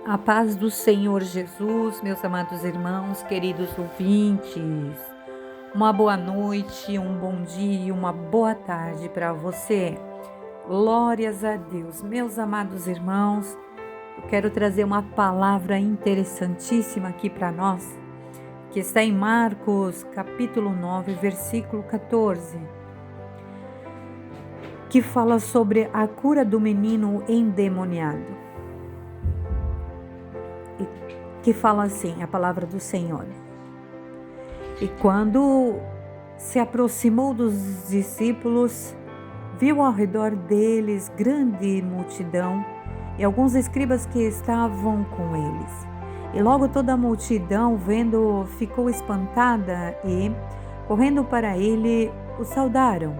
A paz do Senhor Jesus, meus amados irmãos, queridos ouvintes. Uma boa noite, um bom dia e uma boa tarde para você. Glórias a Deus. Meus amados irmãos, eu quero trazer uma palavra interessantíssima aqui para nós, que está em Marcos, capítulo 9, versículo 14, que fala sobre a cura do menino endemoniado. Que fala assim, a palavra do Senhor. E quando se aproximou dos discípulos, viu ao redor deles grande multidão e alguns escribas que estavam com eles. E logo toda a multidão, vendo, ficou espantada e, correndo para ele, o saudaram.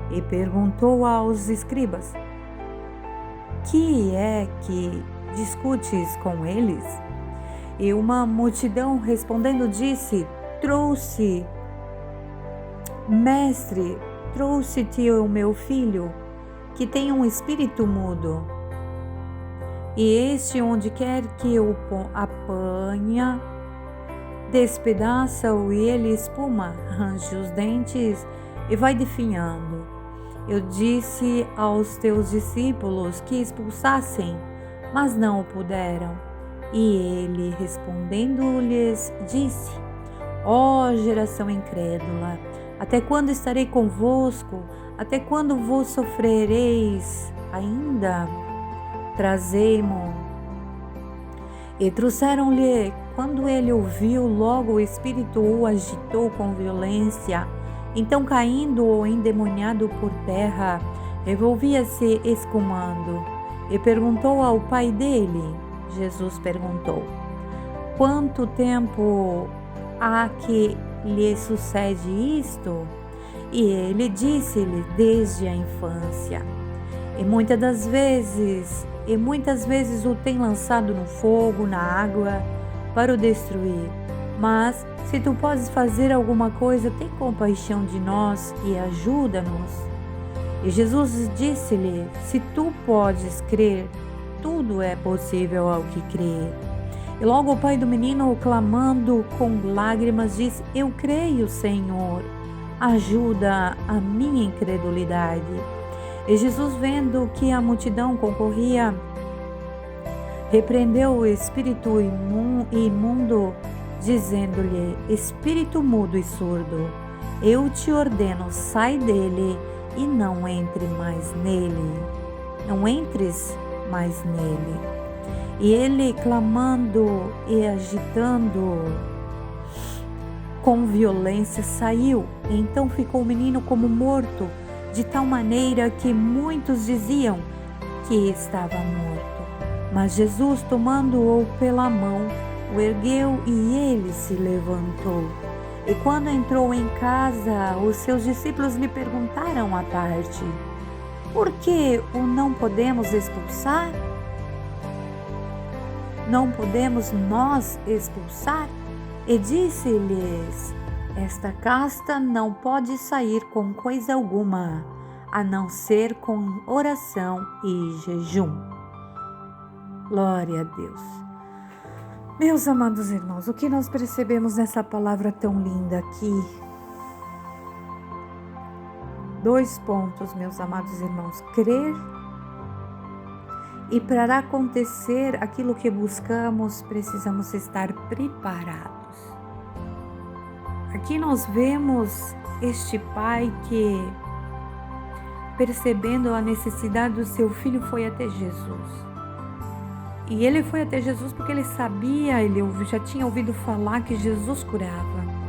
E perguntou aos escribas: que é que discutes com eles? E uma multidão respondendo disse: Mestre, trouxe-te o meu filho, que tem um espírito mudo. E este, onde quer que o apanha, despedaça-o e ele espuma, range os dentes e vai definhando. Eu disse aos teus discípulos que expulsassem, mas não o puderam. E ele, respondendo-lhes, disse: Ó geração incrédula, até quando estarei convosco? Até quando vos sofrereis ainda? Trazei-mo. E trouxeram-lhe. Quando ele ouviu, logo o espírito o agitou com violência. Então, caindo o endemoniado por terra, revolvia-se escumando. E perguntou ao pai dele. Jesus perguntou: quanto tempo há que lhe sucede isto? E ele disse-lhe: desde a infância. E muitas vezes o tem lançado no fogo, na água, para o destruir. Mas, se tu podes fazer alguma coisa, tem compaixão de nós e ajuda-nos. E Jesus disse-lhe: se tu podes crer, tudo é possível ao que crê. E logo o pai do menino, clamando com lágrimas, disse: eu creio, Senhor, ajuda a minha incredulidade. E Jesus, vendo que a multidão concorria, repreendeu o espírito imundo, dizendo-lhe: espírito mudo e surdo, eu te ordeno, sai dele e não entre mais nele. Não entres mais nele. E ele, clamando e agitando com violência, saiu. E então ficou o menino como morto, de tal maneira que muitos diziam que estava morto. Mas Jesus, tomando-o pela mão, o ergueu e ele se levantou. E quando entrou em casa, os seus discípulos lhe perguntaram à parte: por que o não podemos expulsar? Não podemos nós expulsar? E disse-lhes: esta casta não pode sair com coisa alguma, a não ser com oração e jejum. Glória a Deus. Meus amados irmãos, o que nós percebemos nessa palavra tão linda aqui? 2 pontos, meus amados irmãos: crer, e para acontecer aquilo que buscamos, precisamos estar preparados. Aqui nós vemos este pai que, percebendo a necessidade do seu filho, foi até Jesus. E ele foi até Jesus porque ele sabia, ele já tinha ouvido falar que Jesus curava.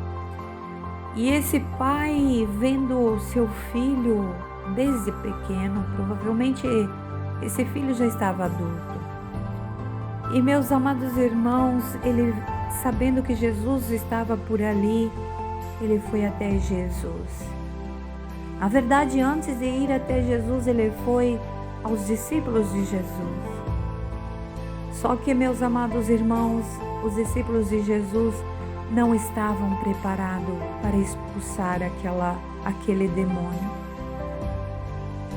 E esse pai, vendo seu filho desde pequeno, provavelmente esse filho já estava adulto. E meus amados irmãos, ele, sabendo que Jesus estava por ali, ele foi até Jesus. Na verdade, antes de ir até Jesus, ele foi aos discípulos de Jesus. Só que, meus amados irmãos, os discípulos de Jesus não estavam preparados para expulsar aquele demônio.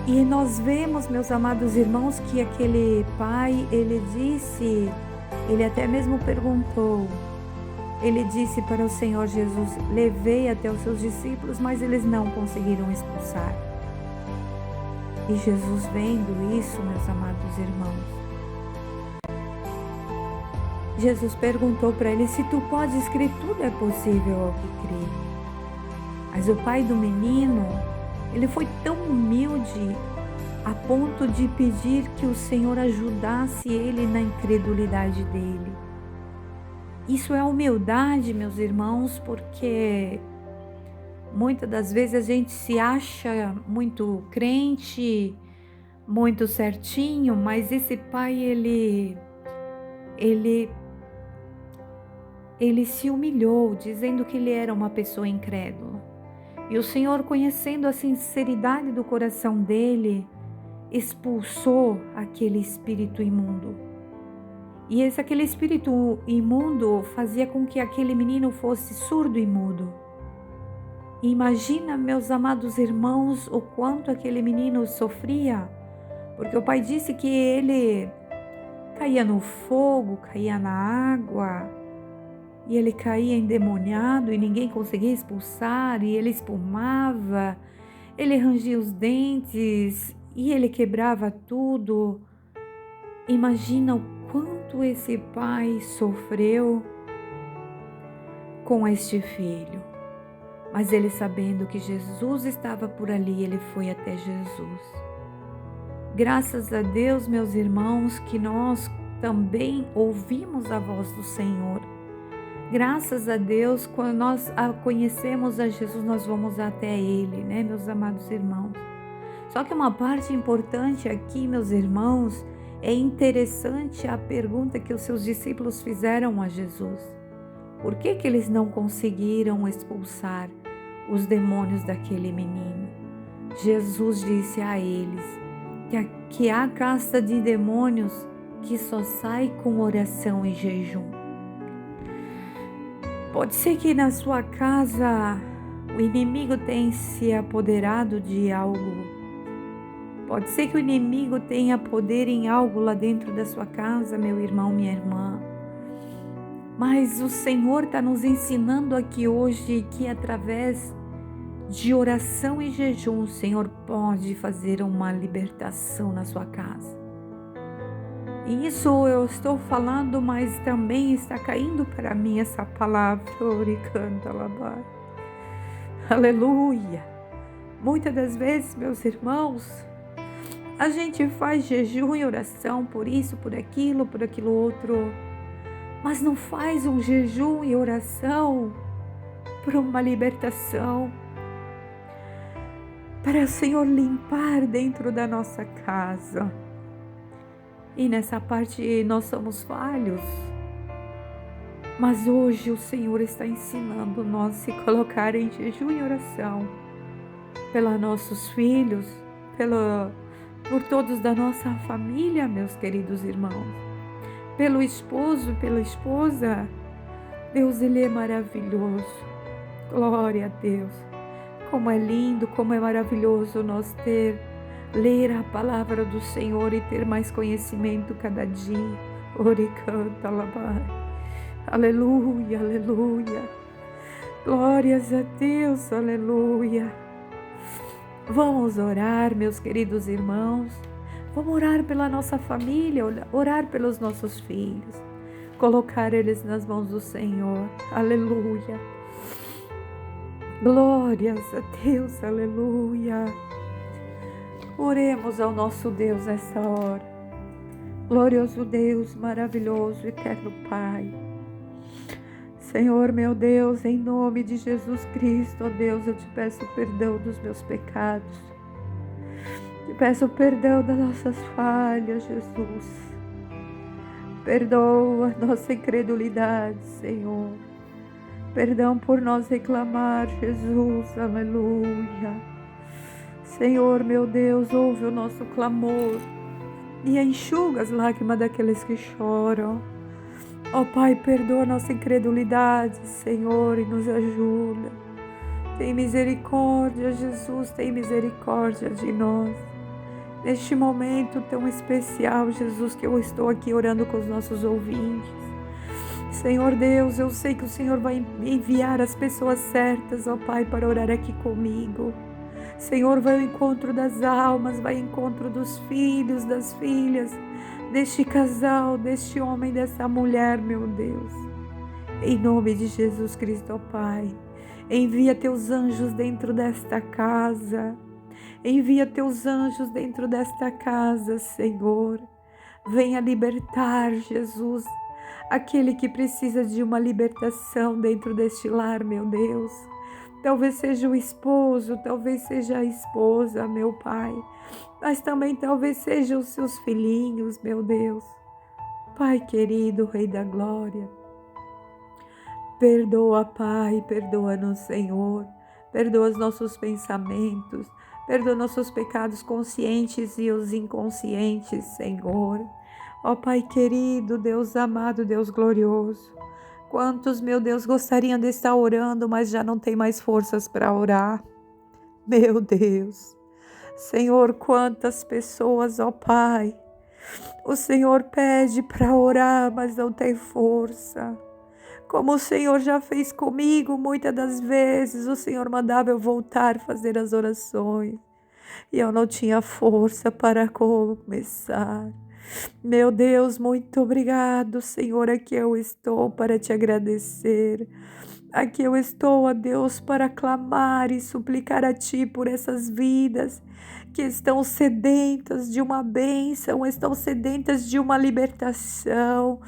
E nós vemos, meus amados irmãos, que aquele pai, ele disse Ele até mesmo perguntou, ele disse para o Senhor Jesus: levei até os seus discípulos, mas eles não conseguiram expulsar. E Jesus, vendo isso, meus amados irmãos, Jesus perguntou para ele: se tu podes crer, tudo é possível ao que crê. Mas o pai do menino, ele foi tão humilde a ponto de pedir que o Senhor ajudasse ele na incredulidade dele. Isso é humildade, meus irmãos, porque muitas das vezes a gente se acha muito crente, muito certinho, mas esse pai, ele se humilhou, dizendo que ele era uma pessoa incrédula. E o Senhor, conhecendo a sinceridade do coração dele, expulsou aquele espírito imundo. E aquele espírito imundo fazia com que aquele menino fosse surdo e mudo. E imagina, meus amados irmãos, o quanto aquele menino sofria, porque o pai disse que ele caía no fogo, caía na água, e ele caía endemoniado e ninguém conseguia expulsar, e ele espumava, ele rangia os dentes e ele quebrava tudo. Imagina o quanto esse pai sofreu com este filho. Mas ele, sabendo que Jesus estava por ali, ele foi até Jesus. Graças a Deus, meus irmãos, que nós também ouvimos a voz do Senhor. Graças a Deus, quando nós conhecemos a Jesus, nós vamos até Ele, né, meus amados irmãos? Só que uma parte importante aqui, meus irmãos, é interessante a pergunta que os seus discípulos fizeram a Jesus. Por que eles não conseguiram expulsar os demônios daquele menino? Jesus disse a eles que há casta de demônios que só sai com oração e jejum. Pode ser que na sua casa o inimigo tenha se apoderado de algo. Pode ser que o inimigo tenha poder em algo lá dentro da sua casa, meu irmão, minha irmã. Mas o Senhor está nos ensinando aqui hoje que através de oração e jejum o Senhor pode fazer uma libertação na sua casa. E isso eu estou falando, mas também está caindo para mim essa palavra. Aleluia! Muitas das vezes, meus irmãos, a gente faz jejum e oração por isso, por aquilo outro, mas não faz um jejum e oração por uma libertação, para o Senhor limpar dentro da nossa casa. E nessa parte nós somos falhos, mas hoje o Senhor está ensinando nós a se colocar em jejum e oração pelos nossos filhos, por todos da nossa família, meus queridos irmãos, pelo esposo, pela esposa. Deus, Ele é maravilhoso. Glória a Deus. Como é lindo, como é maravilhoso nós ler a palavra do Senhor e ter mais conhecimento cada dia. Oricanta labai. Aleluia, aleluia. Glórias a Deus, aleluia. Vamos orar, meus queridos irmãos. Vamos orar pela nossa família, orar pelos nossos filhos, colocar eles nas mãos do Senhor. Aleluia. Glórias a Deus, aleluia. Oremos ao nosso Deus nessa hora. Glorioso Deus, maravilhoso, eterno Pai. Senhor, meu Deus, em nome de Jesus Cristo, ó Deus, eu te peço perdão dos meus pecados. Te peço perdão das nossas falhas, Jesus. Perdoa a nossa incredulidade, Senhor. Perdão por nós reclamar, Jesus, aleluia. Senhor, meu Deus, ouve o nosso clamor e enxuga as lágrimas daqueles que choram. Ó Pai, perdoa a nossa incredulidade, Senhor, e nos ajuda. Tem misericórdia, Jesus, tem misericórdia de nós. neste momento tão especial, Jesus, que eu estou aqui orando com os nossos ouvintes. Senhor Deus, eu sei que o Senhor vai enviar as pessoas certas, ó Pai, para orar aqui comigo. Senhor, vai ao encontro das almas, vai ao encontro dos filhos, das filhas, deste casal, deste homem, dessa mulher, meu Deus. Em nome de Jesus Cristo, ó Pai, envia teus anjos dentro desta casa. Envia teus anjos dentro desta casa, Senhor. Venha libertar, Jesus, aquele que precisa de uma libertação dentro deste lar, meu Deus. Talvez seja o esposo, talvez seja a esposa, meu Pai, mas também talvez sejam os seus filhinhos, meu Deus. Pai querido, Rei da Glória, perdoa, Pai, perdoa-nos, Senhor, perdoa os nossos pensamentos, perdoa nossos pecados conscientes e os inconscientes, Senhor. Ó Pai querido, Deus amado, Deus glorioso, quantos, meu Deus, gostariam de estar orando, mas já não tem mais forças para orar. Meu Deus, Senhor, quantas pessoas, ó Pai, o Senhor pede para orar, mas não tem força. Como o Senhor já fez comigo, muitas das vezes o Senhor mandava eu voltar a fazer as orações e eu não tinha força para começar. Meu Deus, muito obrigado, Senhor, aqui eu estou para te agradecer. Aqui eu estou, ó Deus, para clamar e suplicar a Ti por essas vidas que estão sedentas de uma bênção, estão sedentas de uma libertação,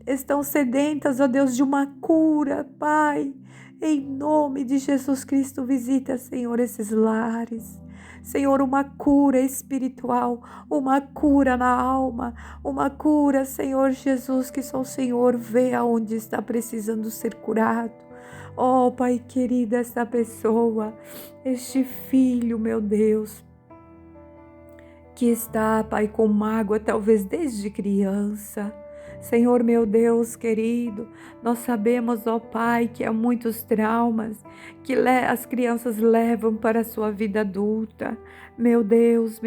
estão sedentas, ó Deus, de uma cura, Pai. Em nome de Jesus Cristo, visita, Senhor, esses lares. Senhor, uma cura espiritual, uma cura na alma, uma cura, Senhor Jesus, que só o Senhor vê aonde está precisando ser curado. Oh, Pai querido, esta pessoa, este filho, meu Deus, que está, Pai, com mágoa, talvez desde criança. Senhor, meu Deus querido, nós sabemos, ó Pai, que há muitos traumas que as crianças levam para a sua vida adulta. Meu Deus,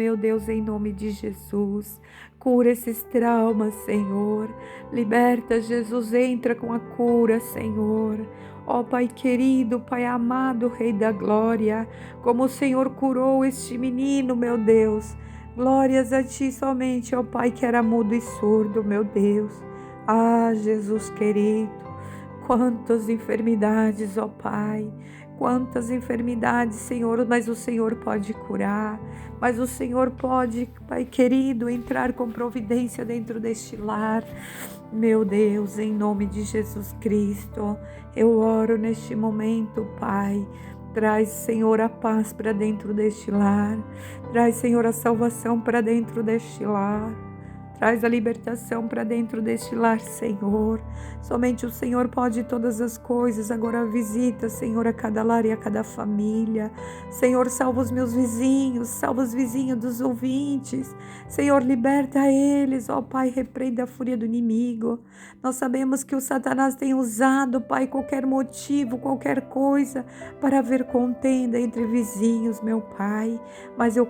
em nome de Jesus, cura esses traumas, Senhor. Liberta, Jesus, entra com a cura, Senhor. Ó Pai querido, Pai amado, Rei da Glória, como o Senhor curou este menino, meu Deus. Glórias a Ti somente, ó Pai, que era mudo e surdo, meu Deus. Ah, Jesus querido, quantas enfermidades, ó Pai, quantas enfermidades, Senhor, mas o Senhor pode curar, mas o Senhor pode, Pai querido, entrar com providência dentro deste lar. Meu Deus, em nome de Jesus Cristo, eu oro neste momento, Pai. Traz, Senhor, a paz para dentro deste lar. Traz, Senhor, a salvação para dentro deste lar. Traz a libertação para dentro deste lar, Senhor. Somente o Senhor pode todas as coisas. Agora visita, Senhor, a cada lar e a cada família. Senhor, salva os meus vizinhos, salva os vizinhos dos ouvintes. Senhor, liberta eles, ó Pai, repreenda a fúria do inimigo. Nós sabemos que o Satanás tem usado, Pai, qualquer motivo, qualquer coisa para haver contenda entre vizinhos, meu Pai. Mas eu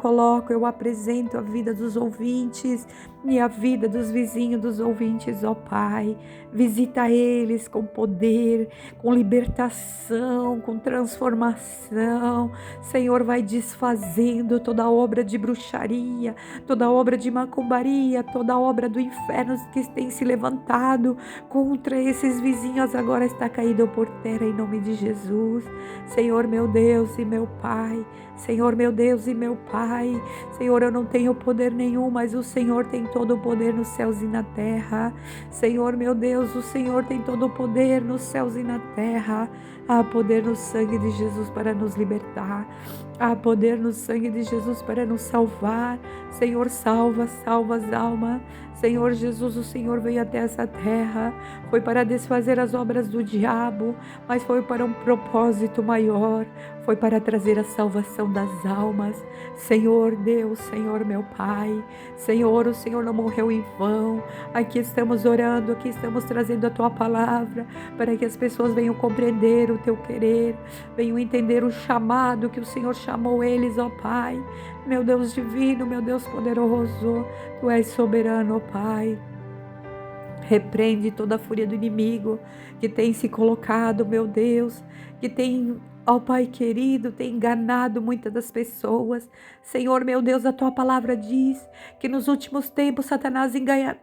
apresento a vida dos ouvintes e a vida dos vizinhos, dos ouvintes, ó Pai. Visita eles com poder, com libertação, com transformação. Senhor, vai desfazendo toda obra de bruxaria, toda obra de macumbaria, toda obra do inferno que tem se levantado contra esses vizinhos, agora está caído por terra em nome de Jesus. Senhor, meu Deus e meu Pai, Senhor, meu Deus e meu Pai, Senhor, eu não tenho poder nenhum, mas o Senhor tem todo o poder nos céus e na terra. Senhor, meu Deus, o Senhor tem todo o poder nos céus e na terra. Há poder no sangue de Jesus para nos libertar. Há poder no sangue de Jesus para nos salvar. Senhor, salva as almas. Senhor Jesus, o Senhor veio até essa terra. Foi para desfazer as obras do diabo, mas foi para um propósito maior. Foi para trazer a salvação das almas. Senhor Deus, Senhor meu Pai, Senhor, o Senhor não morreu em vão. Aqui estamos orando, aqui estamos trazendo a Tua palavra, para que as pessoas venham compreender o Teu querer, venham entender o chamado que o Senhor chamou eles, ó Pai. Meu Deus divino, meu Deus poderoso, Tu és soberano, ó Pai. Repreende toda a fúria do inimigo que tem se colocado, meu Deus, que tem, ó Pai querido, tem enganado muitas das pessoas. Senhor, meu Deus, a Tua palavra diz que nos últimos tempos Satanás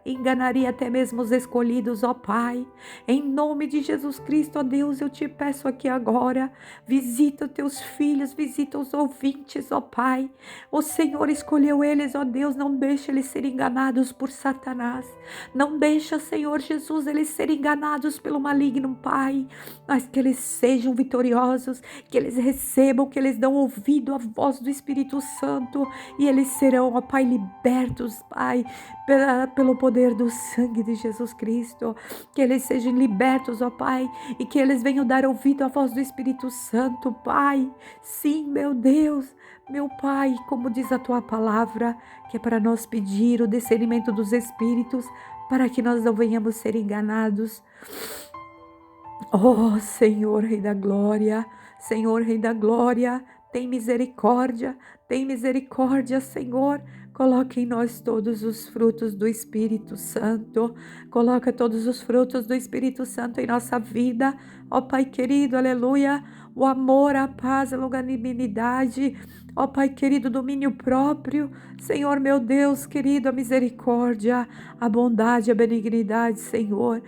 enganaria até mesmo os escolhidos, ó Pai. Em nome de Jesus Cristo, ó Deus, eu te peço aqui agora, visita os Teus filhos, visita os ouvintes, ó Pai. O Senhor escolheu eles, ó Deus, não deixa eles serem enganados por Satanás. Não deixa, Senhor Jesus, eles serem enganados pelo maligno, Pai, mas que eles sejam vitoriosos, que eles recebam, que eles dão ouvido à voz do Espírito Santo e eles serão, ó Pai, libertos, Pai, pelo poder do sangue de Jesus Cristo, que eles sejam libertos, ó Pai, e que eles venham dar ouvido à voz do Espírito Santo, Pai. Sim, meu Deus, meu Pai, como diz a Tua palavra, que é para nós pedir o discernimento dos Espíritos, para que nós não venhamos ser enganados. Oh, Senhor, Rei da Glória, Senhor, Rei da Glória, tem misericórdia, Senhor. Coloca em nós todos os frutos do Espírito Santo. Coloca todos os frutos do Espírito Santo em nossa vida. Ó Pai querido, aleluia. O amor, a paz, a longanimidade. Ó Pai querido, domínio próprio. Senhor, meu Deus querido, a misericórdia, a bondade, a benignidade, Senhor.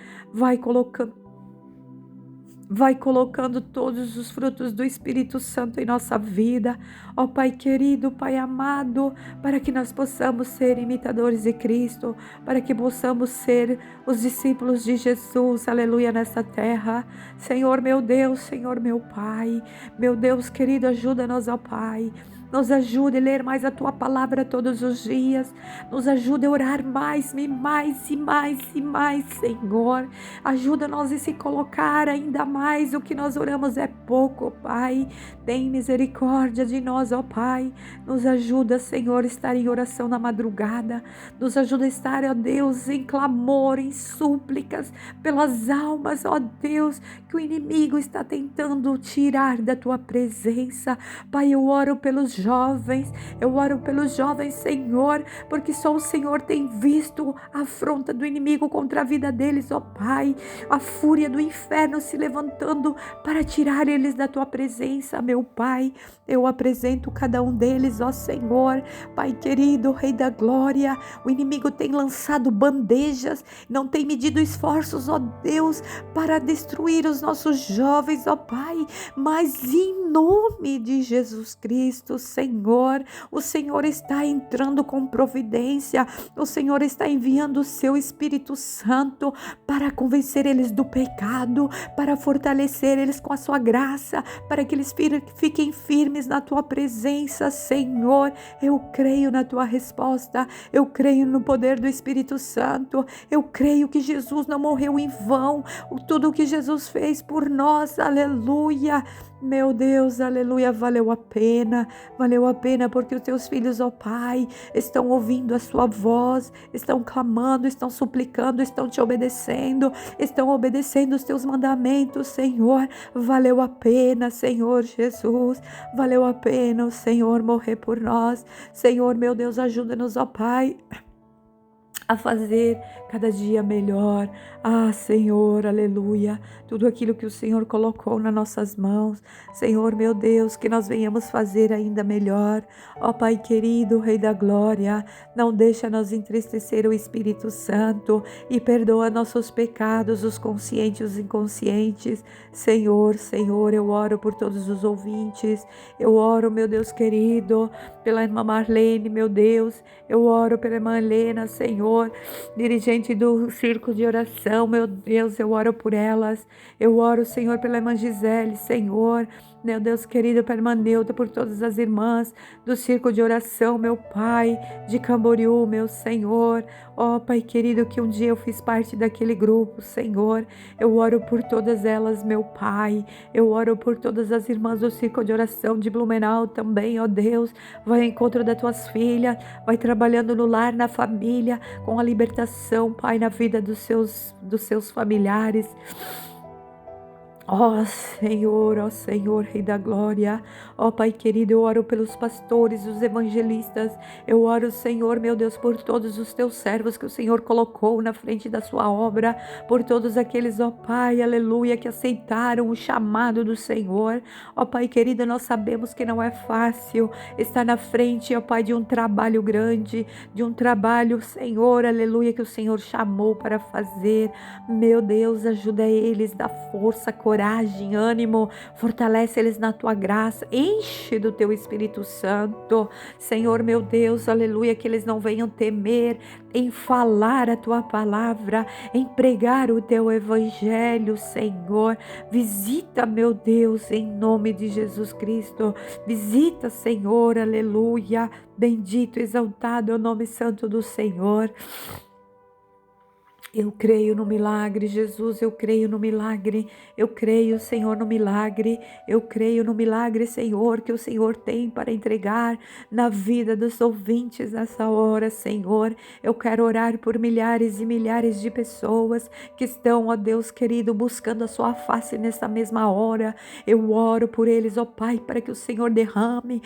Vai colocando todos os frutos do Espírito Santo em nossa vida, ó Pai querido, Pai amado, para que nós possamos ser imitadores de Cristo, para que possamos ser os discípulos de Jesus, aleluia, nessa terra. Senhor meu Deus, Senhor meu Pai, meu Deus querido, ajuda-nos, ó Pai. Nos ajude a ler mais a Tua palavra todos os dias. Nos ajude a orar mais e mais e mais e mais, Senhor. Ajuda-nos a se colocar ainda mais. O que nós oramos é pouco, Pai. Tem misericórdia de nós, ó Pai. Nos ajuda, Senhor, a estar em oração na madrugada. Nos ajuda a estar, ó Deus, em clamor, em súplicas pelas almas, ó Deus, que o inimigo está tentando tirar da Tua presença. Pai, eu oro pelos jovens, Senhor, porque só o Senhor tem visto a afronta do inimigo contra a vida deles, ó Pai, a fúria do inferno se levantando para tirar eles da Tua presença, meu Pai. Eu apresento cada um deles, ó Senhor, Pai querido, Rei da Glória. O inimigo tem lançado bandejas, não tem medido esforços, ó Deus, para destruir os nossos jovens, ó Pai, mas em nome de Jesus Cristo, Senhor, o Senhor está entrando com providência, o Senhor está enviando o Seu Espírito Santo para convencer eles do pecado, para fortalecer eles com a Sua graça, para que eles fiquem firmes na Tua presença, Senhor. Eu creio na Tua resposta, eu creio no poder do Espírito Santo, eu creio que Jesus não morreu em vão, tudo o que Jesus fez por nós, aleluia. Meu Deus, aleluia, valeu a pena porque os Teus filhos, ó Pai, estão ouvindo a Sua voz, estão clamando, estão suplicando, estão Te obedecendo, estão obedecendo os Teus mandamentos, Senhor. Valeu a pena, Senhor Jesus, valeu a pena o Senhor morrer por nós. Senhor, meu Deus, ajuda-nos, ó Pai, a fazer cada dia melhor. Ah, Senhor, aleluia, tudo aquilo que o Senhor colocou nas nossas mãos, Senhor, meu Deus, que nós venhamos fazer ainda melhor. Ó Pai querido, Rei da Glória, não deixa nos entristecer o Espírito Santo e perdoa nossos pecados, os conscientes e os inconscientes. Senhor, eu oro por todos os ouvintes, eu oro, meu Deus querido, pela irmã Marlene, meu Deus, eu oro pela irmã Helena, Senhor, dirigente do círculo de oração, meu Deus, eu oro por elas, eu oro, Senhor, pela irmã Gisele, Senhor, meu Deus querido, pela irmã Neuta, por todas as irmãs do círculo de oração, meu Pai, de Camboriú, meu Senhor, ó Pai querido, que um dia eu fiz parte daquele grupo, Senhor, eu oro por todas elas, meu Pai, eu oro por todas as irmãs do círculo de oração de Blumenau também, ó Deus, vai ao encontro das Tuas filhas, vai trabalhando no lar, na família, com a libertação, Pai, na vida dos seus familiares. Ó Senhor, Rei da Glória, ó Pai querido, eu oro pelos pastores, os evangelistas, eu oro, Senhor, meu Deus, por todos os teus servos que o Senhor colocou na frente da sua obra, por todos aqueles, ó Pai, aleluia, que aceitaram o chamado do Senhor. Ó Pai querido, nós sabemos que não é fácil estar na frente, ó Pai, de um trabalho grande, de um trabalho, Senhor, aleluia, que o Senhor chamou para fazer. Meu Deus, ajuda eles, dá força, coragem, ânimo, fortalece eles na tua graça, enche do teu Espírito Santo, Senhor meu Deus, aleluia, que eles não venham temer em falar a tua palavra, em pregar o teu evangelho, Senhor. Visita, meu Deus, em nome de Jesus Cristo, visita, Senhor, aleluia, bendito, exaltado é o nome santo do Senhor. Eu creio no milagre, Jesus, eu creio no milagre, eu creio, Senhor, no milagre, eu creio no milagre, Senhor, que o Senhor tem para entregar na vida dos ouvintes nessa hora, Senhor. Eu quero orar por milhares e milhares de pessoas que estão, ó Deus querido, buscando a sua face nessa mesma hora. Eu oro por eles, ó Pai, para que o Senhor derrame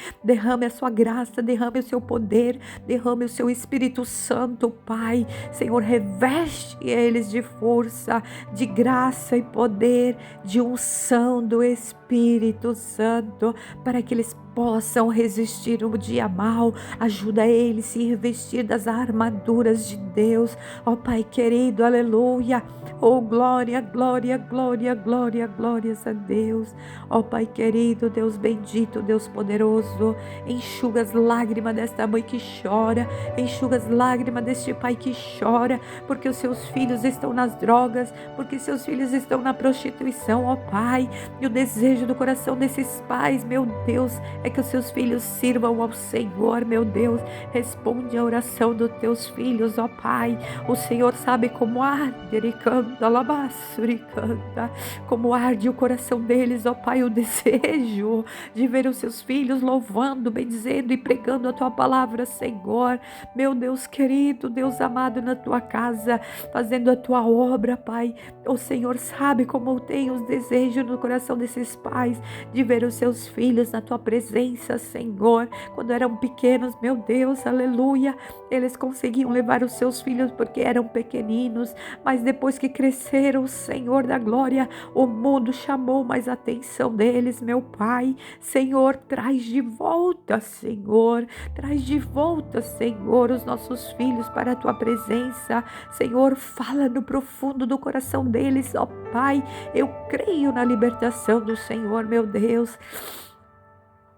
a sua graça, derrame o seu poder, derrame o seu Espírito Santo, Pai. Senhor, reveste eles de força, de graça e poder, de unção do Espírito Santo, para que eles possam resistir no dia mal. Ajuda eles a se revestir das armaduras de Deus, ó Pai querido, aleluia. Oh glória, glória, glória, glória, glórias a Deus. Ó Pai querido, Deus bendito, Deus poderoso, enxuga as lágrimas desta mãe que chora, enxuga as lágrimas deste pai que chora, porque os seus filhos estão nas drogas, porque seus filhos estão na prostituição, ó Pai. E o desejo do coração desses pais, meu Deus, é que os seus filhos sirvam ao Senhor, meu Deus. Responde a oração dos teus filhos, ó Pai. O Senhor sabe como arde, ele canta, alabaçuri canta, como arde o coração deles, ó Pai, o desejo de ver os seus filhos louvando, bendizendo e pregando a tua palavra, Senhor. Meu Deus querido, Deus amado, na tua casa, fazendo a tua obra, Pai. O Senhor sabe como tem os desejos no coração desses pais de ver os seus filhos na tua presença, Senhor. Quando eram pequenos, meu Deus, aleluia, eles conseguiam levar os seus filhos porque eram pequeninos, mas depois que cresceram, Senhor da glória, o mundo chamou mais a atenção deles, meu Pai. Senhor, traz de volta, Senhor, traz de volta, Senhor, os nossos filhos para a tua presença. Senhor, fala no profundo do coração deles, ó Pai. Eu creio na libertação do Senhor, meu Deus.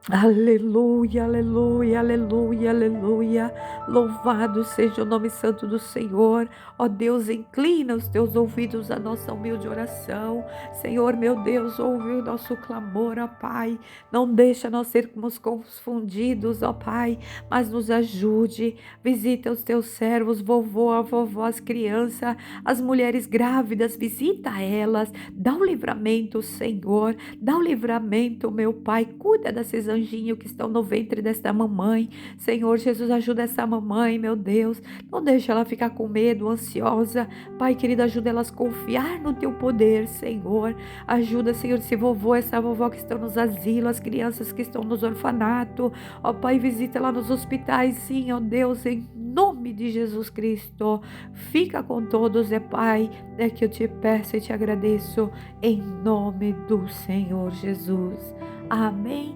Aleluia, aleluia, aleluia, aleluia. Louvado seja o nome santo do Senhor. Ó Deus, inclina os teus ouvidos à nossa humilde oração. Senhor, meu Deus, ouve o nosso clamor, ó Pai. Não deixa nós sermos confundidos, ó Pai, mas nos ajude. Visita os teus servos, vovô, a vovó, as crianças, as mulheres grávidas, visita elas. Dá o livramento, Senhor. Dá o livramento, meu Pai. Cuida desses anjinhos que estão no ventre desta mamãe. Senhor Jesus, ajuda essa mamãe, meu Deus. Não deixa ela ficar com medo, ansiosa. Pai querido, ajuda elas a confiar no teu poder, Senhor. Ajuda, Senhor, esse vovô, essa vovó que estão nos asilos, as crianças que estão nos orfanatos. Ó Pai, visita lá nos hospitais, sim, ó Deus, em nome de Jesus Cristo. Fica com todos, Pai. É que eu te peço e te agradeço em nome do Senhor Jesus. Amém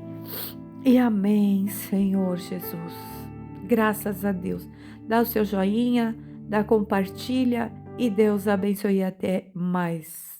e amém, Senhor Jesus. Graças a Deus. Dá o seu joinha, compartilha e Deus abençoe até mais.